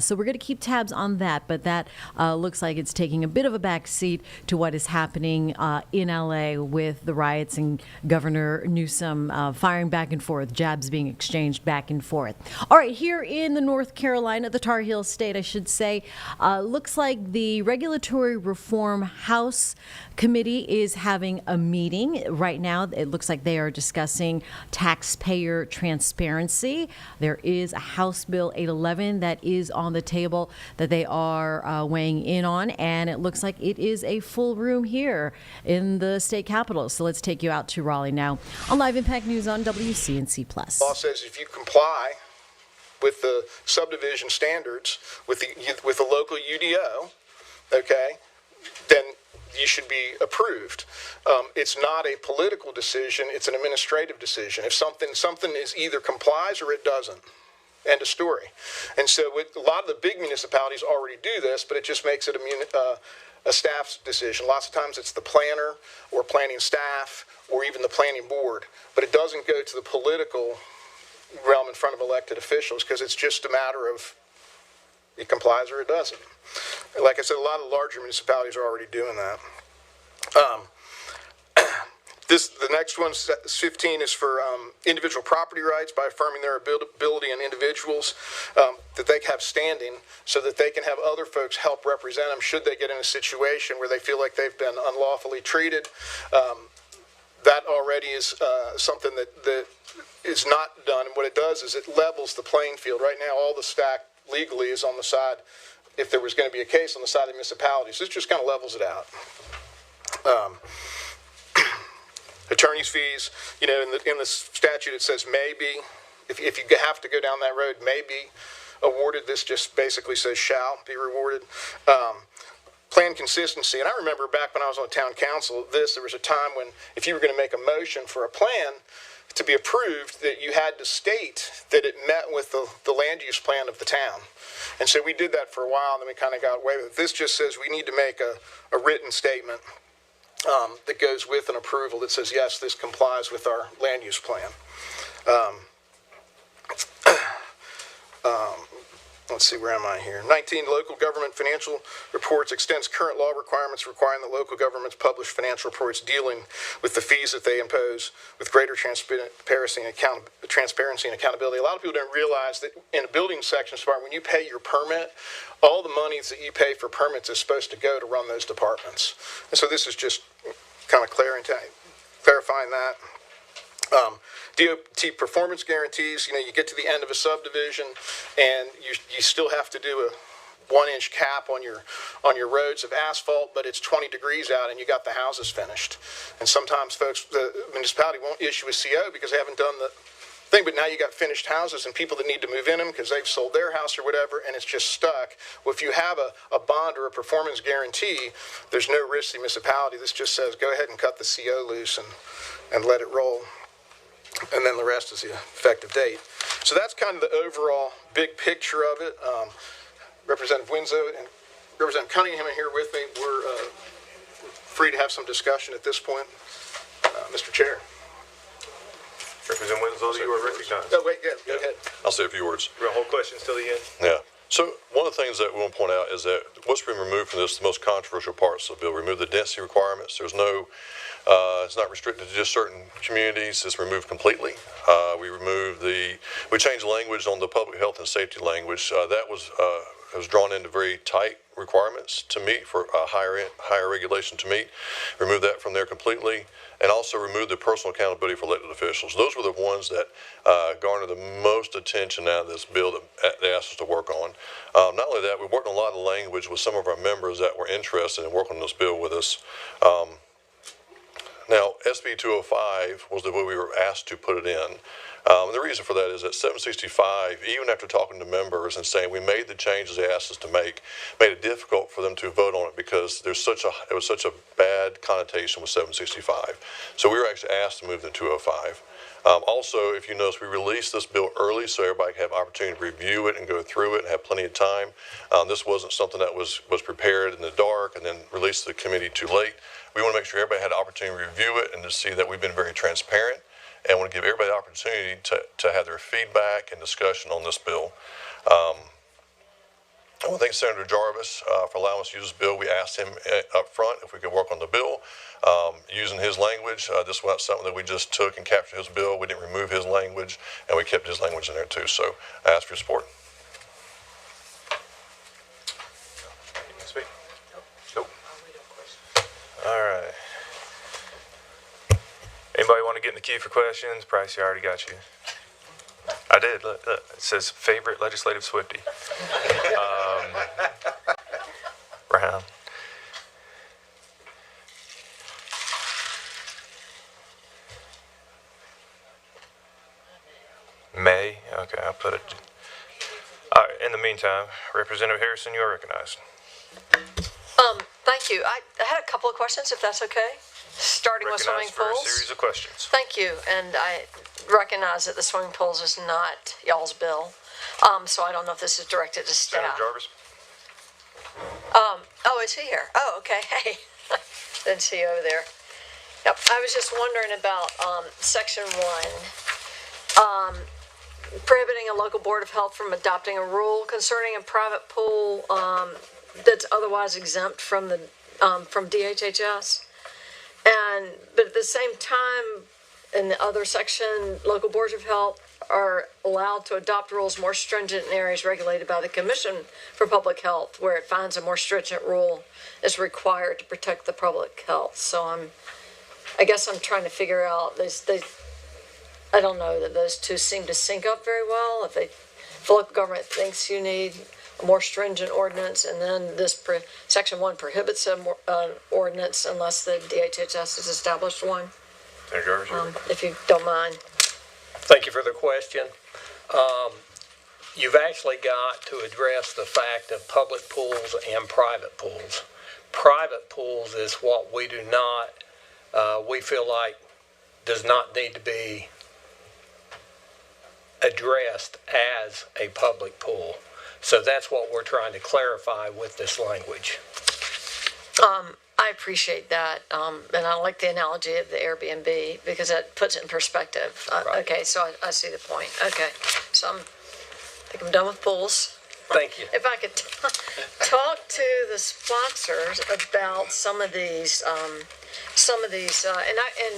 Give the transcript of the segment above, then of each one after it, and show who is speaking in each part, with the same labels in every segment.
Speaker 1: So we're going to keep tabs on that, but that looks like it's taking a bit of a back seat to what is happening in LA with the riots and Governor Newsom firing back and forth, jabs being exchanged back and forth. All right, here in the North Carolina, the Tar Heel state, I should say, looks like the Regulatory Reform House Committee is having a meeting right now. It looks like they are discussing taxpayer transparency. There is a House Bill 811 that is on the table that they are weighing in on, and it looks like it is a full room here in the state capitol. So let's take you out to Raleigh now on Live Impact News on WCNC+.
Speaker 2: Law says if you comply with the subdivision standards with the local UDO, okay, then you should be approved. It's not a political decision; it's an administrative decision. If something is either complies or it doesn't. End of story. And so with a lot of the big municipalities already do this, but it just makes it a staff's decision. Lots of times it's the planner or planning staff or even the planning board, but it doesn't go to the political realm in front of elected officials because it's just a matter of it complies or it doesn't. Like I said, a lot of larger municipalities are already doing that. The next one, 15, is for individual property rights by affirming their ability in individuals that they have standing so that they can have other folks help represent them should they get in a situation where they feel like they've been unlawfully treated. That already is something that is not done. And what it does is it levels the playing field. Right now, all the stack legally is on the side, if there was going to be a case, on the side of the municipalities. This just kind of levels it out. Attorney's fees, in the statute it says may be. If you have to go down that road, may be awarded. This just basically says shall be rewarded. Plan consistency, and I remember back when I was on town council, there was a time when if you were going to make a motion for a plan to be approved, that you had to state that it met with the land use plan of the town. And so we did that for a while, and then we kind of got away with it. This just says we need to make a written statement that goes with an approval that says, yes, this complies with our land use plan. Let's see, where am I here? 19, local government financial reports extends current law requirements requiring that local governments publish financial reports dealing with the fees that they impose with greater transparency and accountability. A lot of people don't realize that in a building section department, when you pay your permit, all the monies that you pay for permits is supposed to go to run those departments. And so this is just kind of clarifying that. DOT performance guarantees, you get to the end of a subdivision and you still have to do a 1-inch cap on your roads of asphalt, but it's 20 degrees out and you got the houses finished. And sometimes the municipality won't issue a CO because they haven't done the thing, but now you got finished houses and people that need to move in them because they've sold their house or whatever, and it's just stuck. Well, if you have a bond or a performance guarantee, there's no risk to the municipality. This just says go ahead and cut the CO loose and let it roll. And then the rest is the effective date. So that's kind of the overall big picture of it. Representative Winslow and Representative Cunningham are here with me. We're free to have some discussion at this point. Mr. Chair.
Speaker 3: Representative Winslow, you are recognized.
Speaker 2: Oh, wait, yeah, go ahead.
Speaker 4: I'll say a few words.
Speaker 3: We're going to hold questions till the end.
Speaker 4: Yeah. So one of the things that we want to point out is that what's been removed from this, the most controversial parts of the bill, remove the density requirements. There's no, it's not restricted to just certain communities. It's removed completely. We changed the language on the public health and safety language. That was drawn into very tight requirements to meet for a higher regulation to meet. Remove that from there completely, and also remove the personal accountability for elected officials. Those were the ones that garnered the most attention out of this bill that they asked us to work on. Not only that, we worked on a lot of language with some of our members that were interested in working on this bill with us. Now, SB 205 was the way we were asked to put it in. The reason for that is that 765, even after talking to members and saying we made the changes they asked us to make, made it difficult for them to vote on it because it was such a bad connotation with 765. So we were actually asked to move to 205. Also, if you notice, we released this bill early so everybody could have opportunity to review it and go through it and have plenty of time. This wasn't something that was prepared in the dark and then released to the committee too late. We want to make sure everybody had an opportunity to review it and to see that we've been very transparent, and want to give everybody the opportunity to have their feedback and discussion on this bill. I want to thank Senator Jarvis for allowing us to use this bill. We asked him up front if we could work on the bill using his language. This was not something that we just took and captured his bill. We didn't remove his language, and we kept his language in there too. So I ask for your support.
Speaker 3: Speak? Nope. All right. Anybody want to get in the queue for questions? Price, I already got you. I did. Look. It says favorite legislative Swiftie. Brown. May. Okay, I'll put it. All right. In the meantime, Representative Harrison, you are recognized.
Speaker 5: Thank you. I had a couple of questions, if that's okay. Starting with swimming
Speaker 3: Recognized for a
Speaker 5: pools.
Speaker 3: series of questions.
Speaker 5: Thank you, and I recognize that the swimming pools is not y'all's bill, so I don't know if this is directed to
Speaker 3: Senator
Speaker 5: staff.
Speaker 3: Jarvis.
Speaker 5: Oh, is he here? Oh, okay. Hey, didn't see you over there. Yep. I was just wondering about section 1, prohibiting a local board of health from adopting a rule concerning a private pool that's otherwise exempt from the from DHHS. But at the same time, in the other section, local boards of health are allowed to adopt rules more stringent in areas regulated by the Commission for Public Health, where it finds a more stringent rule is required to protect the public health. So I guess I'm trying to figure out I don't know that those two seem to sync up very well. If the local government thinks you need a more stringent ordinance, and then this section 1 prohibits an ordinance unless the DHHS has established one.
Speaker 3: Senator Jarvis.
Speaker 5: If you don't mind.
Speaker 6: Thank you for the question. You've actually got to address the fact of public pools and private pools. Private pools is what we do not, we feel like does not need to be addressed as a public pool. So that's what we're trying to clarify with this language.
Speaker 5: I appreciate that, and I like the analogy of the Airbnb because that puts it in perspective.
Speaker 6: Right.
Speaker 5: Okay, so I see the point. Okay, so I think I'm done with pools.
Speaker 6: Thank you.
Speaker 5: If I could talk to the sponsors about some of these, and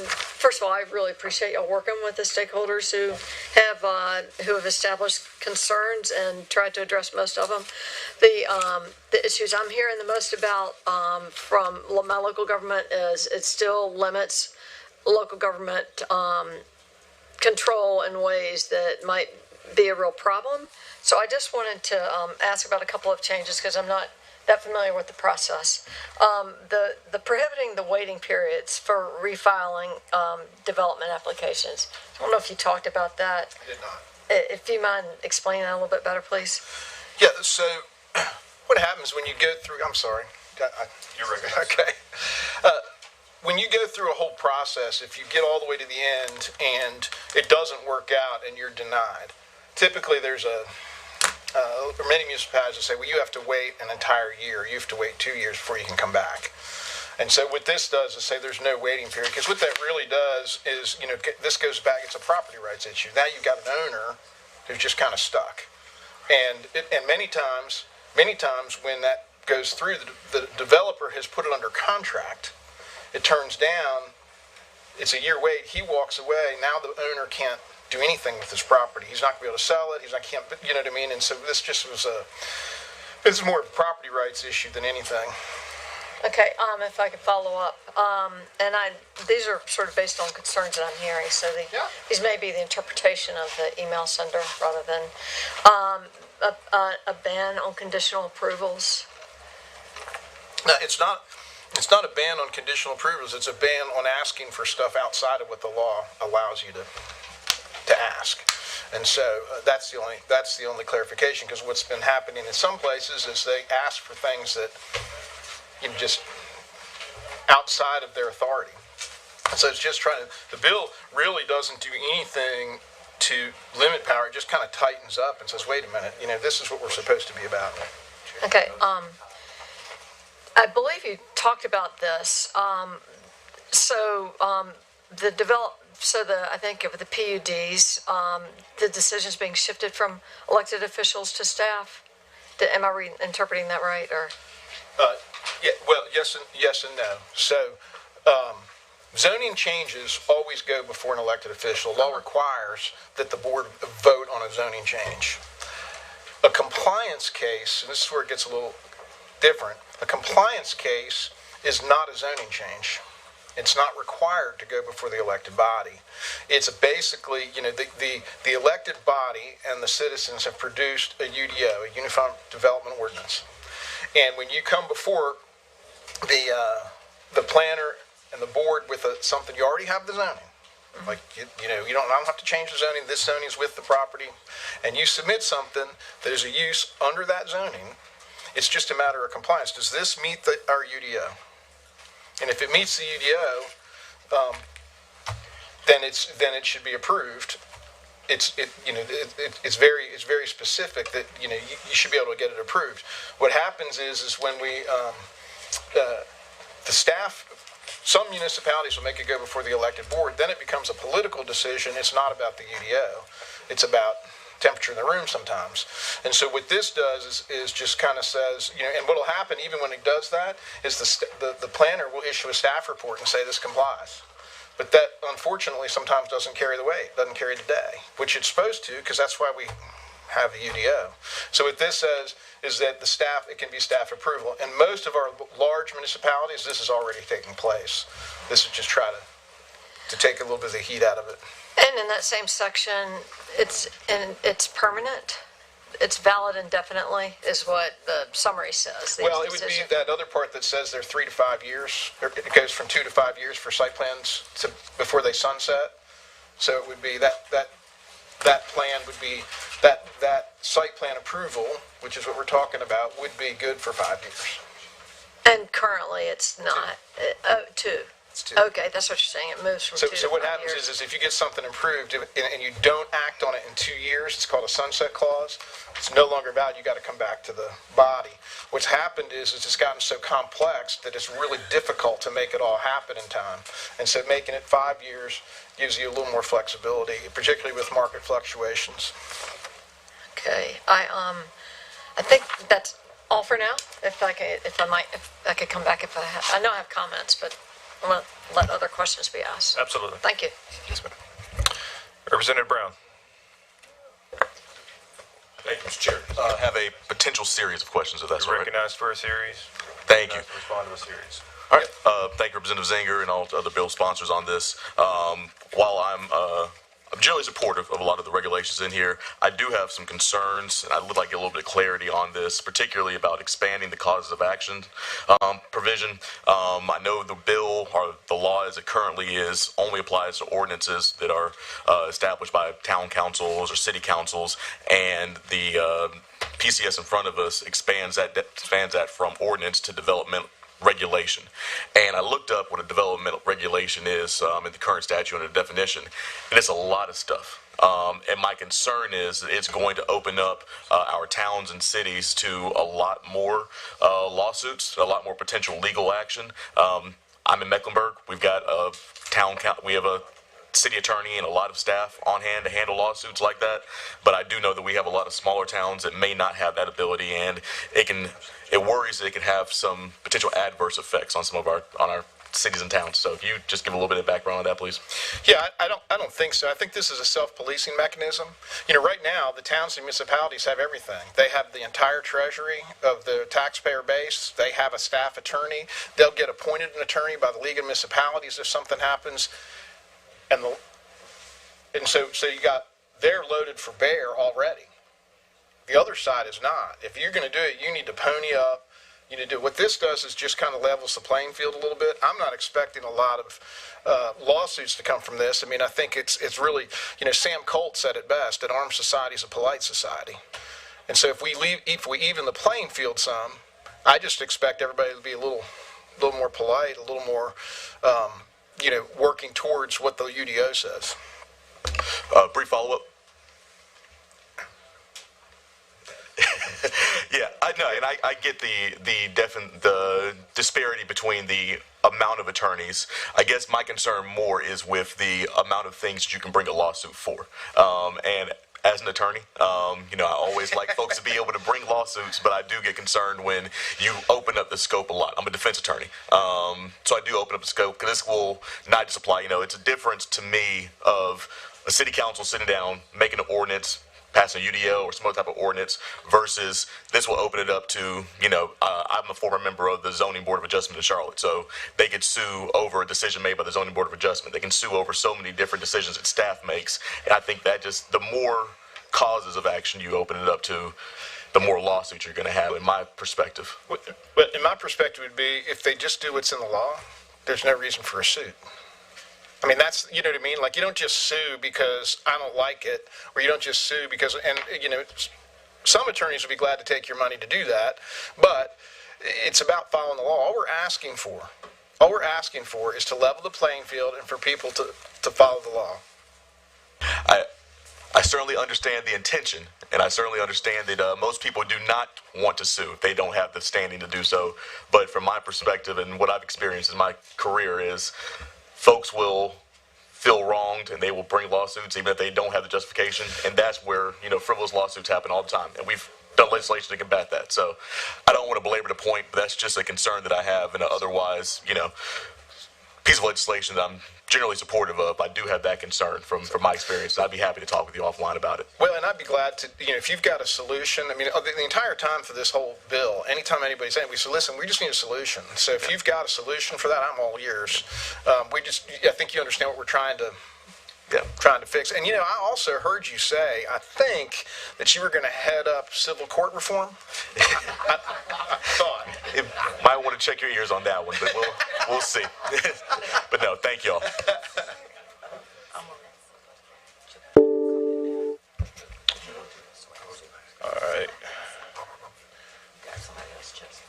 Speaker 5: first of all, I really appreciate y'all working with the stakeholders who have established concerns and tried to address most of them. The issues I'm hearing the most about from my local government is it still limits local government control in ways that might be a real problem. So I just wanted to ask about a couple of changes because I'm not that familiar with the process. The prohibiting the waiting periods for refiling development applications. I don't know if you talked about that.
Speaker 2: I did not.
Speaker 5: If you mind explaining that a little bit better, please.
Speaker 2: Yeah, so what happens when you go through, I'm sorry.
Speaker 3: You're recognized.
Speaker 2: Okay. When you go through a whole process, if you get all the way to the end and it doesn't work out and you're denied, typically there's or many municipalities will say, well, you have to wait an entire year. You have to wait 2 years before you can come back. And so what this does is say there's no waiting period, because what that really does is, this goes back, it's a property rights issue. Now you've got an owner who's just kind of stuck. And many times when that goes through, the developer has put it under contract. It turns down, it's a year wait, he walks away, now the owner can't do anything with his property. He's not going to be able to sell it. Can't, you know what I mean? And so this just was it's more of a property rights issue than anything.
Speaker 5: Okay, if I could follow up, these are sort of based on concerns that I'm hearing. So these may be the interpretation of the email sender rather than a ban on conditional approvals.
Speaker 2: No, it's not a ban on conditional approvals. It's a ban on asking for stuff outside of what the law allows you to ask. And so that's the only clarification, because what's been happening in some places is they ask for things that just outside of their authority. So it's just the bill really doesn't do anything to limit power. It just kind of tightens up and says, wait a minute, this is what we're supposed to be about.
Speaker 5: Okay, I believe you talked about this. I think of the PUDs, the decisions being shifted from elected officials to staff. Am I interpreting that right, or?
Speaker 2: Yeah, well, yes and no. So, zoning changes always go before an elected official. Law requires that the board vote on a zoning change. A compliance case, and this is where it gets a little different, a compliance case is not a zoning change. It's not required to go before the elected body. It's basically, the elected body and the citizens have produced a UDO, a Uniform Development Ordinance. And when you come before the planner and the board with something, you already have the zoning. Like, you don't have to change the zoning. This zoning is with the property. And you submit something that is a use under that zoning. It's just a matter of compliance. Does this meet our UDO? And if it meets the UDO, then it should be approved. It's very specific that you should be able to get it approved. What happens is when we the staff, some municipalities will make it go before the elected board. Then it becomes a political decision. It's not about the UDO. It's about temperature in the room sometimes. And so what this does is just kind of says, and what will happen even when it does that is the planner will issue a staff report and say this complies. But that unfortunately sometimes doesn't carry the weight, doesn't carry the day, which it's supposed to, because that's why we have the UDO. So what this says is that it can be staff approval. In most of our large municipalities, this is already taking place. This is just try to take a little bit of the heat out of it.
Speaker 5: And in that same section, it's permanent. It's valid indefinitely, is what the summary says.
Speaker 2: Well, it would be that other part that says they're 3 to 5 years. It goes from 2 to 5 years for site plans before they sunset. So it would be that plan would be that site plan approval, which is what we're talking about, would be good for 5 years.
Speaker 5: And currently, it's not. 2.
Speaker 2: It's 2.
Speaker 5: Okay, that's what you're saying. It moves from 2 to 5 years.
Speaker 2: So what happens is if you get something approved and you don't act on it in 2 years, it's called a sunset clause. It's no longer valid. You got to come back to the body. What's happened is it's gotten so complex that it's really difficult to make it all happen in time. And so making it 5 years gives you a little more flexibility, particularly with market fluctuations.
Speaker 5: Okay, I think that's all for now. If I could come back I know I have comments, but I want to let other questions be asked.
Speaker 3: Absolutely.
Speaker 5: Thank you.
Speaker 2: Yes, ma'am.
Speaker 3: Representative Brown.
Speaker 7: Thank you, Mr. Chair. I have a potential series of questions, if that's all
Speaker 3: You're
Speaker 7: right.
Speaker 3: recognized for a series.
Speaker 7: Thank you.
Speaker 3: Respond to a series.
Speaker 7: All right. Thank you, Representative Zinger and all other bill sponsors on this. While I'm generally supportive of a lot of the regulations in here, I do have some concerns, and I would like to get a little bit of clarity on this, particularly about expanding the causes of action provision. I know the bill, or the law as it currently is, only applies to ordinances that are established by town councils or city councils, and the PCS in front of us expands that from ordinance to development regulation. And I looked up what a developmental regulation is in the current statute and a definition, and it's a lot of stuff. And my concern is that it's going to open up our towns and cities to a lot more lawsuits, a lot more potential legal action. I'm in Mecklenburg. We've got we have a city attorney and a lot of staff on hand to handle lawsuits like that. But I do know that we have a lot of smaller towns that may not have that ability, and it worries that it can have some potential adverse effects on some of our cities and towns. So if you just give a little bit of background on that, please.
Speaker 2: Yeah, I don't think so. I think this is a self-policing mechanism. Right now, the towns and municipalities have everything. They have the entire treasury of the taxpayer base. They have a staff attorney. They'll get appointed an attorney by the League of Municipalities if something happens. And so they're loaded for bear already. The other side is not. If you're going to do it, you need to pony up. You need to do what this does is just kind of levels the playing field a little bit. I'm not expecting a lot of lawsuits to come from this. I mean, I think it's really, Sam Colt said it best: an armed society is a polite society. And so if we even the playing field some, I just expect everybody to be a little more polite, a little more, working towards what the UDO says.
Speaker 7: Brief follow-up. Yeah, I know, and I get the disparity between the amount of attorneys. I guess my concern more is with the amount of things that you can bring a lawsuit for. And as an attorney. I always like folks to be able to bring lawsuits, but I do get concerned when you open up the scope a lot. I'm a defense attorney, so I do open up the scope because this will not just apply. It's a difference to me of a city council sitting down, making an ordinance, passing a UDO or some other type of ordinance versus this will open it up to, I'm a former member of the Zoning Board of Adjustment in Charlotte, so they could sue over a decision made by the Zoning Board of Adjustment. They can sue over so many different decisions that staff makes, and I think that just, the more causes of action you open it up to, the more lawsuits you're going to have, in my perspective.
Speaker 2: But in my perspective would be, if they just do what's in the law, there's no reason for a suit. I mean, that's, you know what I mean? Like, you don't just sue because I don't like it, or you don't just sue because, and, some attorneys would be glad to take your money to do that, but it's about following the law. All we're asking for is to level the playing field and for people to follow the law.
Speaker 7: I certainly understand the intention, and I certainly understand that most people do not want to sue if they don't have the standing to do so. But from my perspective and what I've experienced in my career is folks will feel wronged and they will bring lawsuits even if they don't have the justification. And that's where, frivolous lawsuits happen all the time. And we've done legislation to combat that. So I don't want to belabor the point, but that's just a concern that I have. And otherwise, piece of legislation that I'm generally supportive of, I do have that concern from my experience. I'd be happy to talk with you offline about it.
Speaker 2: Well, and I'd be glad to, if you've got a solution. I mean, the entire time for this whole bill, anytime anybody's saying, we said, listen, we just need a solution. So if you've got a solution for that, I'm all ears. I think you understand what we're trying to fix. And, I also heard you say, I think, that you were going to head up civil court reform. I thought.
Speaker 7: It might want to check your ears on that one, but we'll see. But no, thank y'all.
Speaker 3: All right.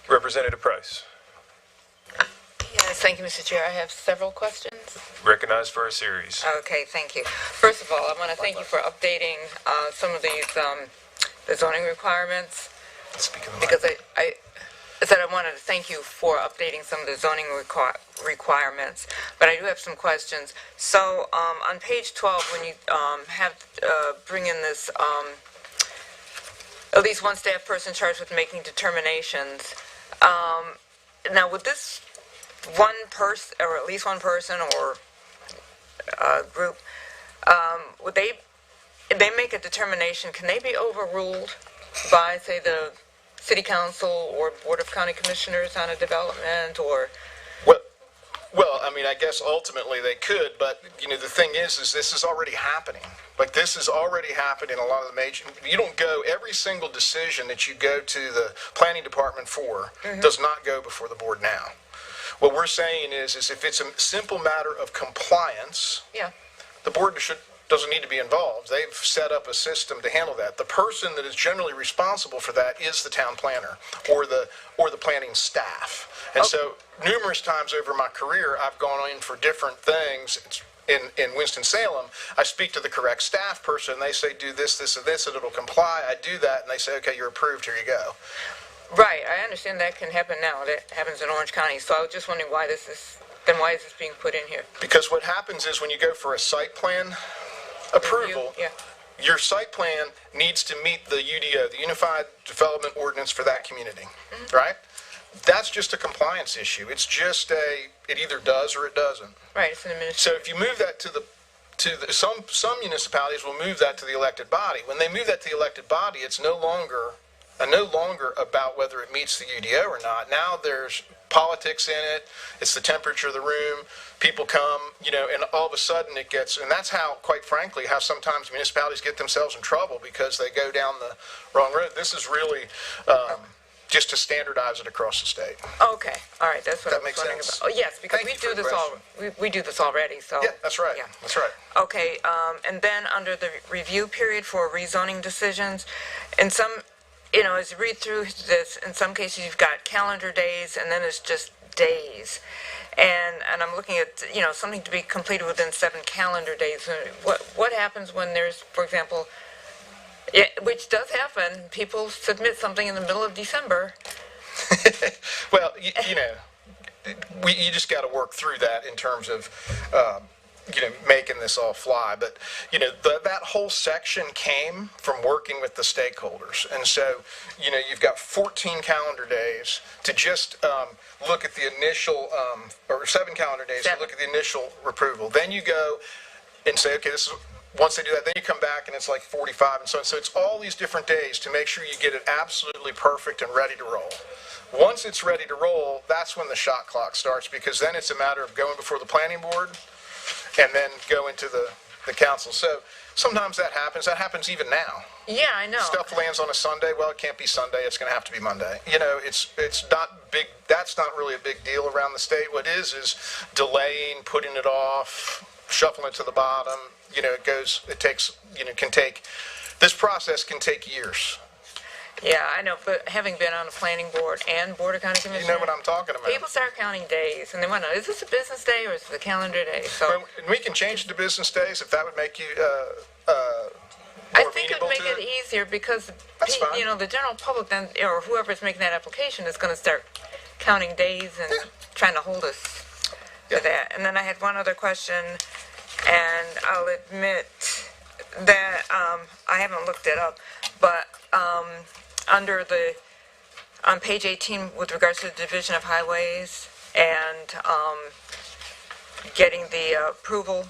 Speaker 3: Representative Price,
Speaker 8: Yes, thank you, Mr. Chair. I have several questions.
Speaker 3: recognized for a series.
Speaker 8: Okay, thank you. First of all, I want to thank you for updating some of these the zoning requirements, because I said I wanted to thank you for updating some of the zoning requirements, but I do have some questions. So on page 12, when you bring in this at least one staff person charged with making determinations, now would this one person, or at least one person or group, would they make a determination, can they be overruled by, say, the city council or board of county commissioners on a development, or?
Speaker 2: Well, I mean, I guess ultimately they could, but, the thing is this is already happening. Like, this is already happening in a lot of the major, you don't go, every single decision that you go to the planning department for does not go before the board now. What we're saying is if it's a simple matter of compliance, the board doesn't need to be involved. They've set up a system to handle that. The person that is generally responsible for that is the town planner or the planning staff. And so numerous times over my career, I've gone in for different things. In Winston-Salem, I speak to the correct staff person. They say, do this, this, and this, and it'll comply. I do that, and they say, okay, you're approved. Here you go.
Speaker 8: Right, I understand that can happen now. That happens in Orange County. So I was just wondering why is this being put in here?
Speaker 2: Because what happens is when you go for a site plan approval, your site plan needs to meet the UDO, the Unified Development Ordinance for that community, right? That's just a compliance issue. It's just it either does or it doesn't.
Speaker 8: Right, it's an administrative.
Speaker 2: So if you move that to some municipalities will move that to the elected body. When they move that to the elected body, it's no longer about whether it meets the UDO or not. Now there's politics in it. It's the temperature of the room. People come, and all of a sudden it gets, and that's how, quite frankly, how sometimes municipalities get themselves in trouble because they go down the wrong road. This is really just to standardize it across the state.
Speaker 8: Okay, all right, that's what
Speaker 2: That
Speaker 8: I was
Speaker 2: makes
Speaker 8: wondering
Speaker 2: sense.
Speaker 8: about. Oh, yes, because
Speaker 2: Thank
Speaker 8: we
Speaker 2: you
Speaker 8: do
Speaker 2: for the
Speaker 8: this we do this already, so.
Speaker 2: Yeah, that's right.
Speaker 8: Yeah.
Speaker 2: That's right.
Speaker 8: Okay, and then under the review period for rezoning decisions, in some, as you read through this, in some cases you've got calendar days and then it's just days. And I'm looking at, something to be completed within 7 calendar days. What happens when there's, for example, which does happen, people submit something in the middle of December.
Speaker 2: Well, you just got to work through that in terms of making this all fly. But, that whole section came from working with the stakeholders. And so, you've got 14 calendar days to just look at the initial, or 7 calendar days to look at the initial approval. Then you go and say, okay, this is, once they do that, then you come back and it's like 45 and so on. So it's all these different days to make sure you get it absolutely perfect and ready to roll. Once it's ready to roll, that's when the shot clock starts, because then it's a matter of going before the planning board and then going to the council. So sometimes that happens. That happens even now.
Speaker 8: Yeah, I know.
Speaker 2: Stuff lands on a Sunday. Well, it can't be Sunday. It's going to have to be Monday. It's not big. That's not really a big deal around the state. What is delaying, putting it off, shuffling it to the bottom. This process can take years.
Speaker 8: Yeah, I know, but having been on the planning board and board of county commissioners.
Speaker 2: You know what I'm talking about.
Speaker 8: People start counting days, and they want to know, is this a business day or is it a calendar day? So
Speaker 2: And we can change it to business days if that would make you
Speaker 8: I
Speaker 2: more
Speaker 8: think it
Speaker 2: amenable
Speaker 8: would make
Speaker 2: to
Speaker 8: it easier because,
Speaker 2: That's fine.
Speaker 8: the general public then, or whoever's making that application is going to start counting days and trying to hold us
Speaker 2: Yeah.
Speaker 8: to that. And then I had one other question, and I'll admit that I haven't looked it up, but on page 18 with regards to the division of highways and getting the approval